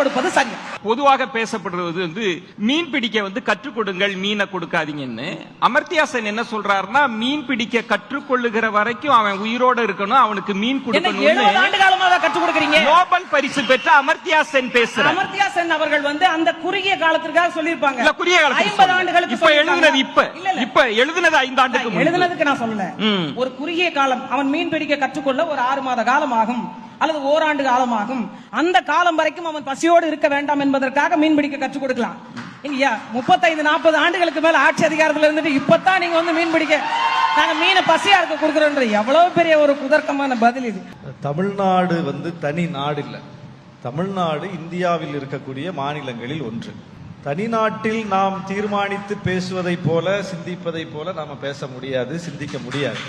கொடுப்பது சரி. பொதுவாக பேசப்படுறது மீன் பிடிக்க கற்றுக் கொடுங்கள், மீனை கொடுக்காதீங்கன்னு. அமர்த்தியா சென் என்ன சொல்றாருன்னா, மீன் பிடிக்க கற்றுக்கொள்ளுகிற வரைக்கும் அவன் உயிரோட இருக்கணும், அவனுக்கு மீன் கொடுக்கணும். 70 ஆண்டு காலமாக கற்றுக் கொடுக்கறீங்க. நோபல் பரிசு பெற்ற அமர்த்தியா சென் பேசுறார். அமர்த்தியா சென் அவர்கள் அந்த குறுகிய காலத்திற்காக சொல்லிருப்பாங்க. இல்ல, குறுகிய காலத்துக்கு 50 ஆண்டுகளுக்கு இப்ப எழுதுனது இப்ப எழுதுனது 5 ஆண்டுக்கு முன்பு. எழுதுனதுக்கு நான் சொல்லல. ஒரு குறுகிய காலம் அவன் மீன் பிடிக்க கற்றுக்கொள்ள ஒரு 6 மாத காலம் ஆகும் அல்லது ஓராண்டு காலமாகும். அந்த காலம் வரைக்கும் அவன் பசியோடு இருக்க வேண்டாம் என்பதற்காக மீன் பிடிக்க கற்றுக் கொடுக்கலாம். 35-40 ஆண்டுகளுக்கு மேல ஆட்சி அதிகாரத்தில் இருந்துட்டு இப்பதான் நீங்க மீன் பிடிக்க நாங்க மீனை பசியா இருக்க கொடுக்கிறோம். எவ்வளவு பெரிய ஒரு குதர்க்கமான பதில் இது. தமிழ்நாடு தனி நாடு இல்ல. தமிழ்நாடு இந்தியாவில் இருக்கக்கூடிய மாநிலங்களில் ஒன்று. தனி நாட்டில் நாம் தீர்மானித்து பேசுவதை போல சிந்திப்பதை போல நாம பேச முடியாது, சிந்திக்க முடியாது.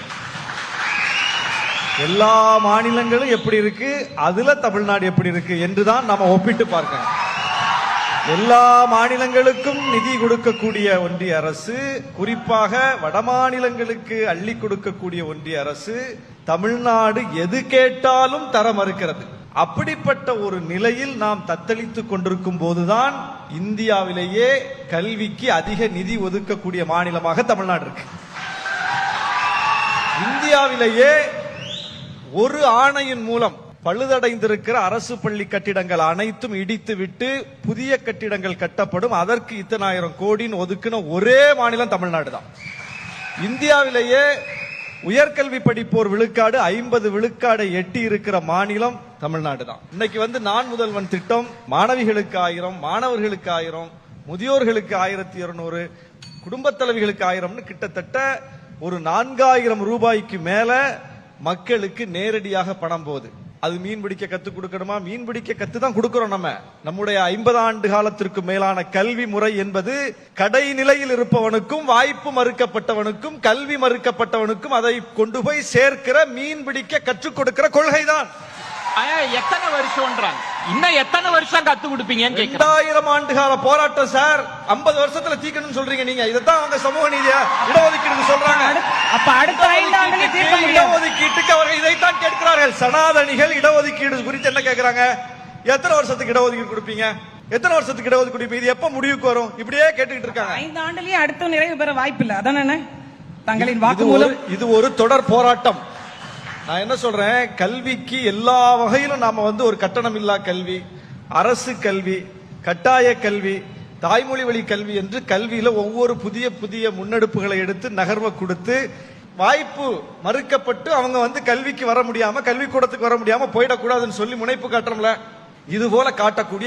எல்லா மாநிலங்களும் எப்படி இருக்கு, அதுல தமிழ்நாடு எப்படி இருக்கு என்றுதான் நாம ஒப்பிட்டு பார்க்கணும். எல்லா மாநிலங்களுக்கும் நிதி கொடுக்கக்கூடிய ஒன்றிய அரசு, குறிப்பாக வட மாநிலங்களுக்கு அள்ளி கொடுக்கக்கூடிய ஒன்றிய அரசு, தமிழ்நாடு எது கேட்டாலும் தர மறுக்கிறது. அப்படிப்பட்ட ஒரு நிலையில் நாம் தத்தளித்துக் கொண்டிருக்கும் போதுதான் இந்தியாவிலேயே கல்விக்கு அதிக நிதி ஒதுக்கக்கூடிய மாநிலமாக தமிழ்நாடு இருக்கு. இந்தியாவிலேயே ஒரு ஆணையின் மூலம் பழுதடைந்திருக்கிற அரசு பள்ளி கட்டிடங்கள் அனைத்தும் இடித்து விட்டு புதிய கட்டிடங்கள் கட்டப்படும், அதற்கு இத்தனை ஆயிரம் கோடி ஒதுக்கின ஒரே மாநிலம் தமிழ்நாடு தான். இந்தியாவிலேயே உயர்கல்வி படிப்போர் விழுக்காடு 50 விழுக்காடை எட்டி இருக்கிற மாநிலம் தமிழ்நாடு தான். இன்னைக்கு நான் முதல்வன் திட்டம் மாணவிகளுக்கு 1000, மாணவர்களுக்கு 1000, முதியோர்களுக்கு 1200, குடும்ப தலைவிகளுக்கு 1000, கிட்டத்தட்ட ஒரு 4000 ரூபாய்க்கு மேல மக்களுக்கு நேரடியாக பணம் போகுது. அது மீன் பிடிக்க கத்துக் கொடுக்கணுமா? மீன் பிடிக்க கத்து தான் கொடுக்கிறோம். நம்முடைய 50 ஆண்டு காலத்திற்கு மேலான கல்வி முறை என்பது கடைநிலையில் இருப்பவனுக்கும் வாய்ப்பு மறுக்கப்பட்டவனுக்கும் கல்வி மறுக்கப்பட்டவனுக்கும் அதை கொண்டு போய் சேர்க்கிற மீன் பிடிக்க கற்றுக் கொடுக்கிற கொள்கைதான். எத்தனை வருஷம் இன்னும் எத்தனை வருஷம் கத்து கொடுப்பீங்க? 2000 ஆண்டு கால போராட்டம் சார். 50 வருஷத்துல தீக்கணும்னு சொல்றீங்க நீங்க. இதைத்தான் அவங்க சமூக நீதியா இடஒதுக்கீடு சொல்றாங்க. அப்ப அடுத்த 5 ஆண்டுகளுக்கு இடஒதுக்கீட்டுக்கு அவர்கள் இதைத்தான் கேட்கிறார்கள். சனாதனிகள் இடஒதுக்கீடு குறித்து என்ன கேட்கிறாங்க? எத்தனை வருஷத்துக்கு இடஒதுக்கீடு கொடுப்பீங்க? எத்தனை வருஷத்துக்கு இடஒதுக்கீடு கொடுப்பீங்க? இது எப்ப முடிவுக்கு வரும்? இப்படியே கேட்டுக்கிட்டு இருக்காங்க. 5 ஆண்டுலயே அடுத்த நிறைவு பெற வாய்ப்பு இல்ல. அதானே தங்களின் வாக்குமூலம். இது ஒரு தொடர் போராட்டம். நான் என்ன சொல்றேன், கல்விக்கு எல்லா வகையிலும் நாம ஒரு கட்டணம் இல்லா கல்வி, அரசு கல்வி, கட்டாய கல்வி, தாய்மொழி வழி கல்வி என்று கல்வியில ஒவ்வொரு புதிய புதிய முன்னெடுப்புகளை எடுத்து நகர்வை கொடுத்து வாய்ப்பு மறுக்கப்பட்டு அவங்க கல்விக்கு வர முடியாம, கல்விக்கூடத்துக்கு வர முடியாம போயிடக்கூடாதுன்னு சொல்லி முனைப்பு காட்டுறோம்ல, இது போல காட்டக்கூடிய